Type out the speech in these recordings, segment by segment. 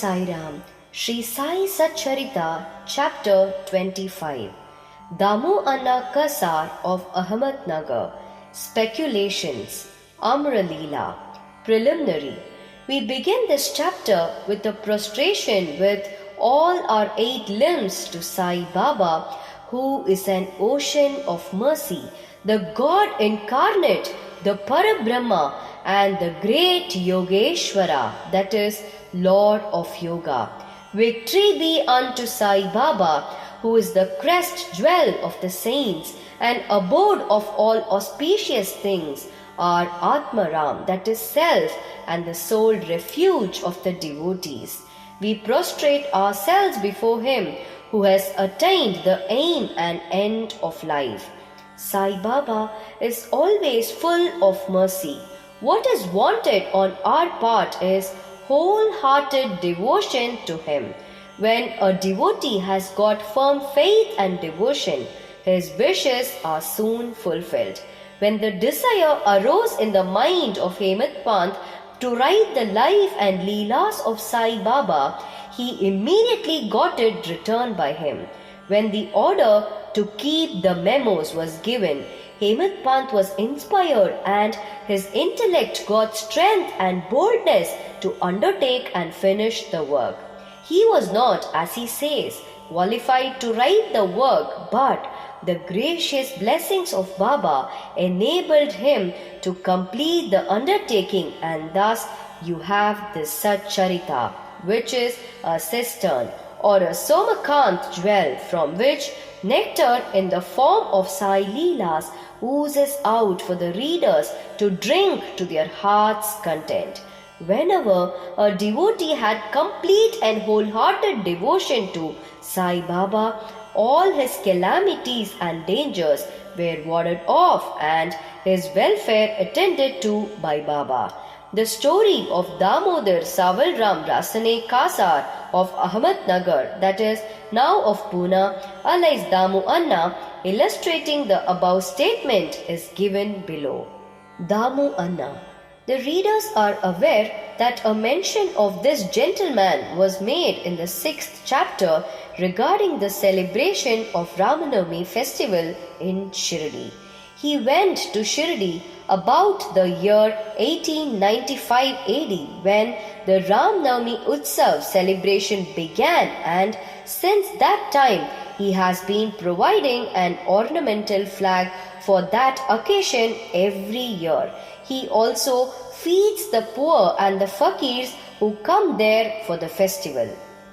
Sai Ram. Shri Sai Satcharitra, Chapter 25. Damu Anna Kasar of Ahmednagar. Speculations. Amra Leela. Preliminary. We begin this chapter with a prostration with all our 8 limbs to Sai Baba, who is an ocean of mercy, the God incarnate, the Parabrahma, and the great Yogeshwara, that is, Lord of Yoga. Victory be unto Sai Baba, who is the crest jewel of the saints and abode of all auspicious things, our Atmaram, that is self, and the sole refuge of the devotees. We prostrate ourselves before him who has attained the aim and end of life. Sai Baba is always full of mercy. What is wanted on our part is wholehearted devotion to him. When a devotee has got firm faith and devotion, his wishes are soon fulfilled. When the desire arose in the mind of Hemadpant to write the life and leelas of Sai Baba, he immediately got it returned by him. When the order to keep the memos was given, Hemadpant was inspired and his intellect got strength and boldness to undertake and finish the work. He was not, as he says, qualified to write the work, but the gracious blessings of Baba enabled him to complete the undertaking, and thus you have this Satcharitra, which is a cistern or a Somakant jewel from which nectar in the form of Sai Leelas oozes out for the readers to drink to their heart's content. Whenever a devotee had complete and wholehearted devotion to Sai Baba, all his calamities and dangers were warded off and his welfare attended to by Baba. The story of Damodar Savalram Rasane Kasar of Ahmednagar, that is now of Pune, alias Damu Anna, illustrating the above statement is given below. Damu Anna. The readers are aware that a mention of this gentleman was made in the 6th chapter regarding the celebration of Ramanavami festival in Shirdi. He went to Shirdi about the year 1895 AD when the Ramanavami Utsav celebration began, and since that time he has been providing an ornamental flag for that occasion every year. He also feeds the poor and the fakirs who come there for the festival.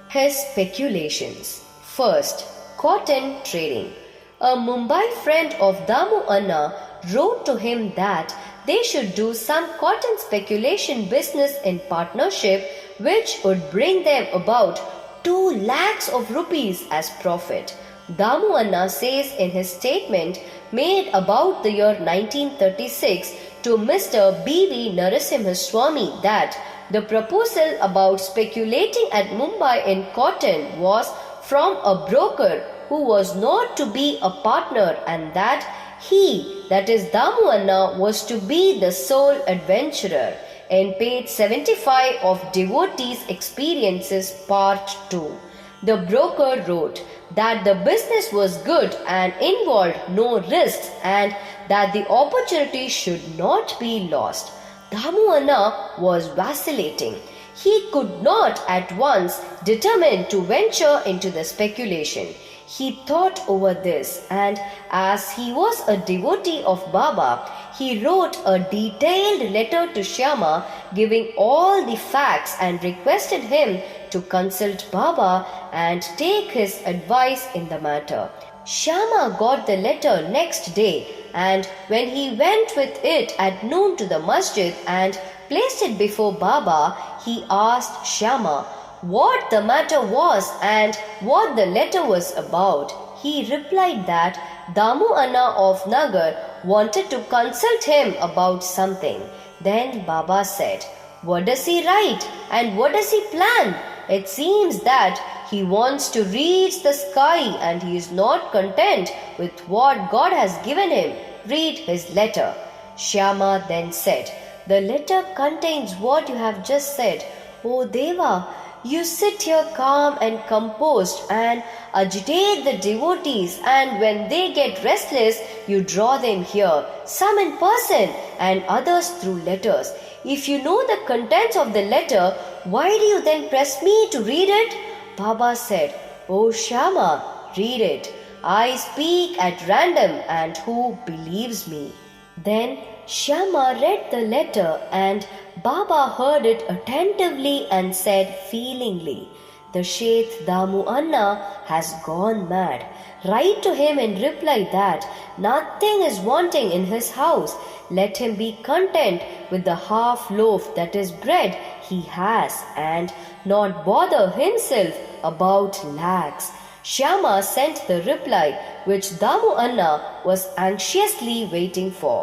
His speculations. First, cotton trading. A Mumbai friend of Damu Anna wrote to him that they should do some cotton speculation business in partnership, which would bring them about 2 lakhs of rupees as profit. Damu Anna says in his statement made about the year 1936 to Mr. B.V. Narasimhaswamy that the proposal about speculating at Mumbai in cotton was from a broker who was not to be a partner, and that he, that is Damu Anna, was to be the sole adventurer. In page 75 of Devotees' Experiences Part 2, the broker wrote that the business was good and involved no risks and that the opportunity should not be lost. Damu Anna was vacillating. He could not at once determine to venture into the speculation. He thought over this, and as he was a devotee of Baba, he wrote a detailed letter to Shyama giving all the facts and requested him to consult Baba and take his advice in the matter. Shyama got the letter next day, and when he went with it at noon to the masjid and placed it before Baba, he asked Shyama what the matter was and what the letter was about. He replied that Damu Anna of Nagar wanted to consult him about something. Then Baba said, "What does he write and what does he plan? It seems that he wants to reach the sky and he is not content with what God has given him. Read his letter." Shyama then said, "The letter contains what you have just said. O Deva, You sit here calm and composed and agitate the devotees, and when they get restless, you draw them here, some in person and others through letters. If you know the contents of the letter, why do you then press me to read it? Baba said, "Oh Shyama, read it. I speak at random, and who believes me?" Then Shyama read the letter, and Baba heard it attentively and said feelingly, "The Sheth Damu Anna has gone mad. Write to him in reply that nothing is wanting in his house. Let him be content with the half loaf, that is bread, he has, and not bother himself about lakhs." Shyama sent the reply which Damu Anna was anxiously waiting for.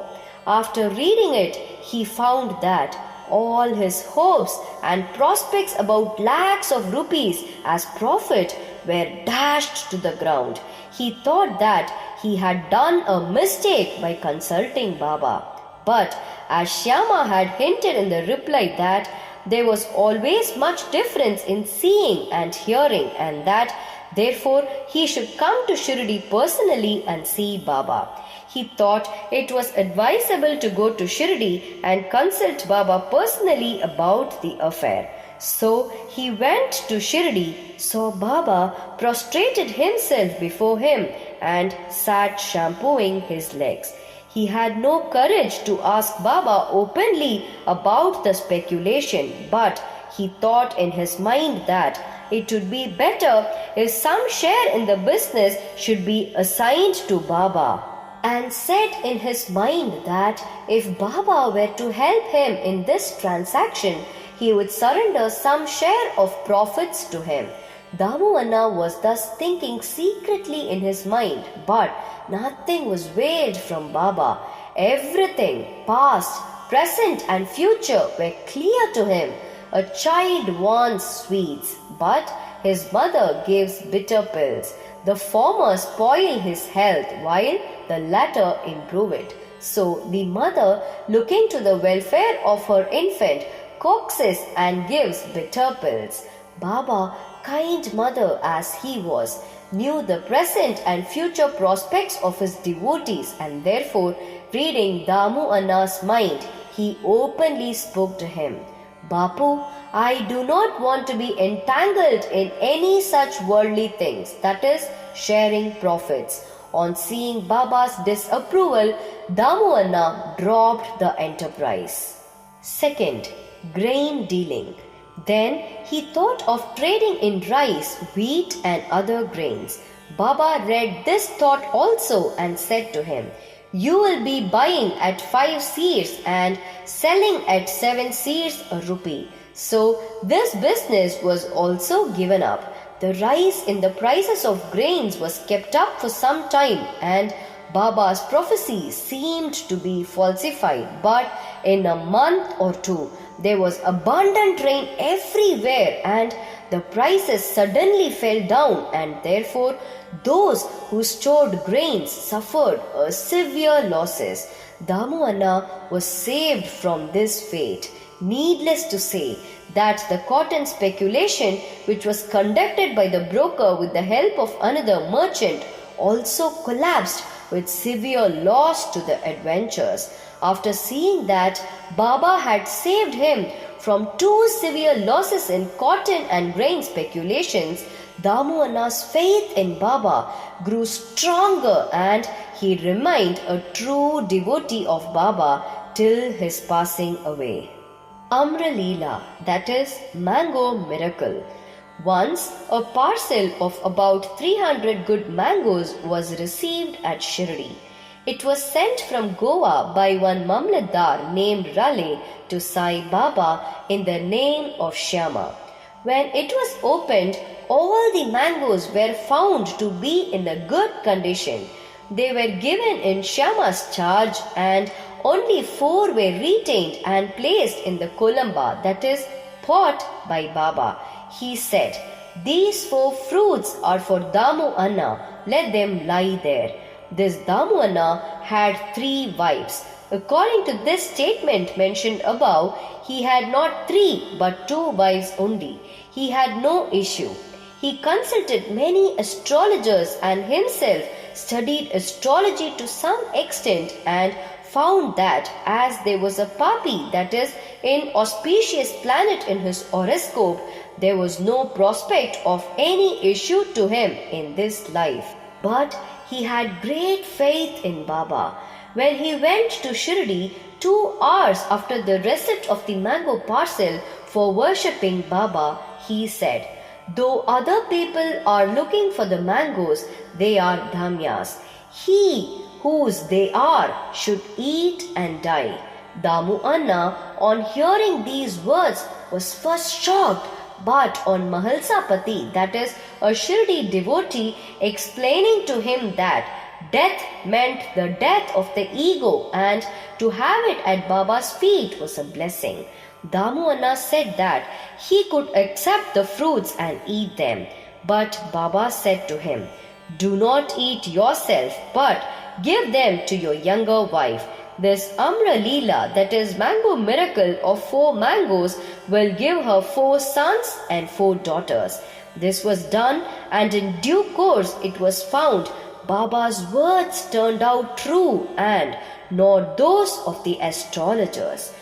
After reading it, he found that all his hopes and prospects about lakhs of rupees as profit were dashed to the ground. He thought that he had done a mistake by consulting Baba. But as Shyama had hinted in the reply that there was always much difference in seeing and hearing, and that therefore he should come to Shirdi personally and see Baba, he thought it was advisable to go to Shirdi and consult Baba personally about the affair. So he went to Shirdi, saw Baba, prostrated himself before him, and sat shampooing his legs. He had no courage to ask Baba openly about the speculation, but he thought in his mind that it would be better if some share in the business should be assigned to Baba, and said in his mind that if Baba were to help him in this transaction, he would surrender some share of profits to him. Damu Anna was thus thinking secretly in his mind, but nothing was veiled from Baba. Everything, past, present and future, were clear to him. A child wants sweets, but his mother gives bitter pills. The former spoil his health, while the latter improve it. So the mother, looking to the welfare of her infant, coaxes and gives bitter pills. Baba, kind mother as he was, knew the present and future prospects of his devotees, and therefore, reading Damu Anna's mind, he openly spoke to him. "Bapu, I do not want to be entangled in any such worldly things, that is, sharing profits." On seeing Baba's disapproval, Damu Anna dropped the enterprise. Second, grain dealing. Then he thought of trading in rice, wheat and other grains. Baba read this thought also and said to him, "You will be buying at 5 seers and selling at 7 seers a rupee." So this business was also given up. The rise in the prices of grains was kept up for some time, and Baba's prophecy seemed to be falsified. But in a month or two, there was abundant rain everywhere, and the prices suddenly fell down, and therefore those who stored grains suffered severe losses. Damu Anna was saved from this fate. Needless to say that the cotton speculation, which was conducted by the broker with the help of another merchant, also collapsed with severe loss to the adventurers. After seeing that Baba had saved him from 2 severe losses in cotton and grain speculations, Damu Anna's faith in Baba grew stronger, and he remained a true devotee of Baba till his passing away. Amra Leela, that is, mango miracle. Once a parcel of about 300 good mangoes was received at Shirdi. It was sent from Goa by one Mamlatdar named Rale to Sai Baba in the name of Shyama. When it was opened, all the mangoes were found to be in a good condition. They were given in Shyama's charge, and only 4 were retained and placed in the kolamba, that is, pot, by Baba. He said, "These 4 fruits are for Damu Anna, let them lie there." This Damu Anna had 3 wives. According to this statement mentioned above, he had not 3 but 2 wives only. He had no issue. He consulted many astrologers and himself studied astrology to some extent and found that as there was a Papi, that is, an auspicious planet in his horoscope, there was no prospect of any issue to him in this life. But he had great faith in Baba. When he went to Shirdi 2 hours after the receipt of the mango parcel for worshipping Baba, he said, "Though other people are looking for the mangoes, they are dhamyas. He whose they are should eat and die." Damu Anna, on hearing these words, was first shocked, but on Mahalsapati, that is, a Shirdi devotee, explaining to him that death meant the death of the ego and to have it at Baba's feet was a blessing, Damu Anna said that he could accept the fruits and eat them. But Baba said to him, "Do not eat yourself, but give them to your younger wife. This Amra Leela, that is mango miracle of 4 mangoes, will give her 4 sons and 4 daughters." This was done, and in due course it was found Baba's words turned out true and not those of the astrologers.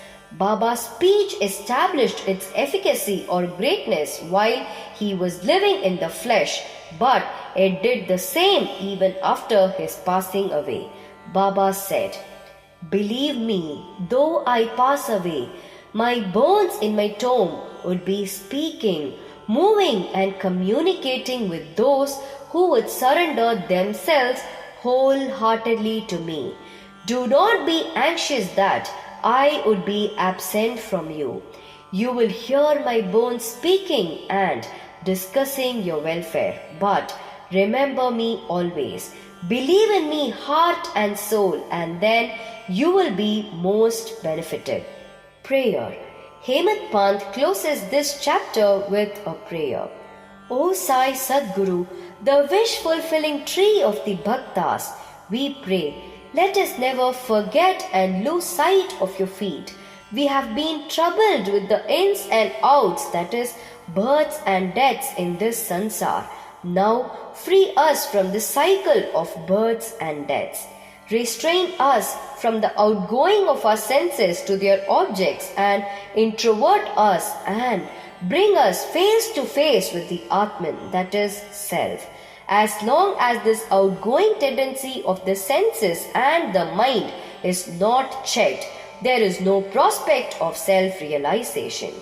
Baba's speech established its efficacy or greatness while he was living in the flesh, but it did the same even after his passing away. Baba said, "Believe me, though I pass away, my bones in my tomb would be speaking, moving and communicating with those who would surrender themselves wholeheartedly to me. Do not be anxious that I would be absent from you. You will hear my bones speaking and discussing your welfare. But remember me always. Believe in me heart and soul, and then you will be most benefited." Prayer. Hemadpant closes this chapter with a prayer. O Sai Sadguru, the wish-fulfilling tree of the Bhaktas, we pray, let us never forget and lose sight of your feet. We have been troubled with the ins and outs, that is, births and deaths in this sansar. Now free us from the cycle of births and deaths. Restrain us from the outgoing of our senses to their objects and introvert us and bring us face to face with the Atman, that is, self. As long as this outgoing tendency of the senses and the mind is not checked, there is no prospect of self-realization.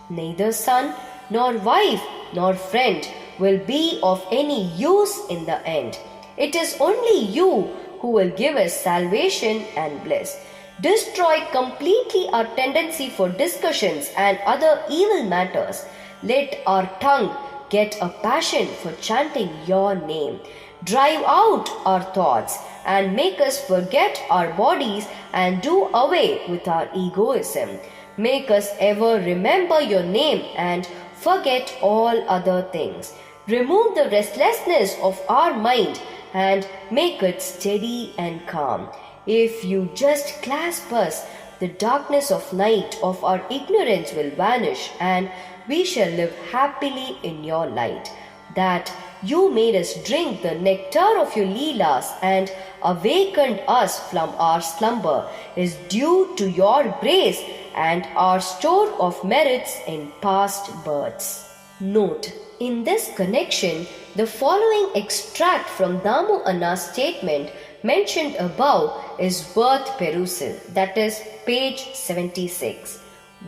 Neither son, nor wife, nor friend will be of any use in the end. It is only you who will give us salvation and bliss. Destroy completely our tendency for discussions and other evil matters. Let our tongue get a passion for chanting your name. Drive out our thoughts and make us forget our bodies and do away with our egoism. Make us ever remember your name and forget all other things. Remove the restlessness of our mind and make it steady and calm. If you just clasp us, the darkness of night of our ignorance will vanish and we shall live happily in your light. That you made us drink the nectar of your Leelas and awakened us from our slumber is due to your grace and our store of merits in past births. Note: in this connection, the following extract from Damu Anna's statement mentioned above is worth perusal, that is page 76.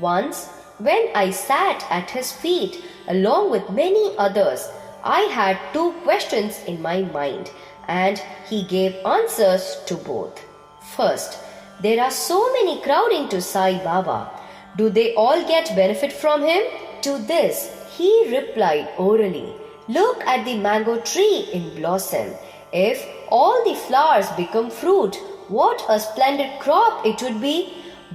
Once, when I sat at his feet along with many others, I had 2 questions in my mind, and he gave answers to both. First, there are so many crowding to Sai Baba. Do they all get benefit from him? To this, he replied orally, "Look at the mango tree in blossom. If all the flowers become fruit, what a splendid crop it would be.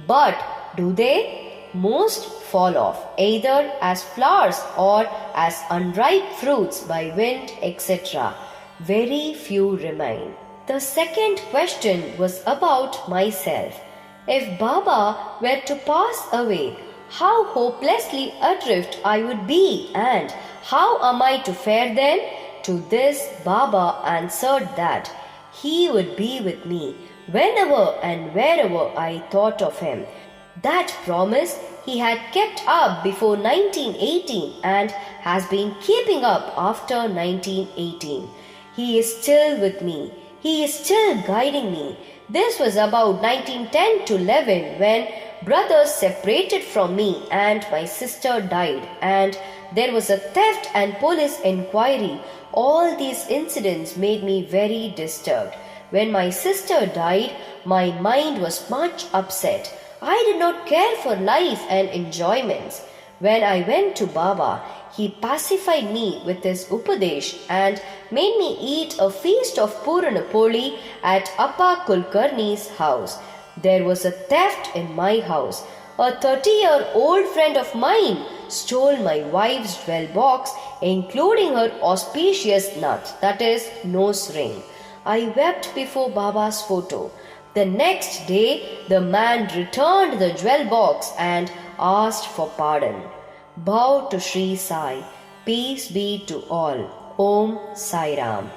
But do they? Most fall off, either as flowers or as unripe fruits by wind, etc. Very few remain." The second question was about myself. If Baba were to pass away, how hopelessly adrift I would be, and how am I to fare then? To this Baba answered that he would be with me whenever and wherever I thought of him. That promise he had kept up before 1918 and has been keeping up after 1918. He is still with me. He is still guiding me. This was about 1910 to 11 when brothers separated from me and my sister died, and there was a theft and police inquiry. All these incidents made me very disturbed. When my sister died, my mind was much upset. I did not care for life and enjoyments. When I went to Baba, he pacified me with his upadesh and made me eat a feast of Puranapoli at Appa Kulkarni's house. There was a theft in my house. A 30-year-old friend of mine stole my wife's jewel box, including her auspicious nut, that is, nose ring. I wept before Baba's photo. The next day, the man returned the jewel box and asked for pardon. Bow to Shri Sai. Peace be to all. Om Sai Ram.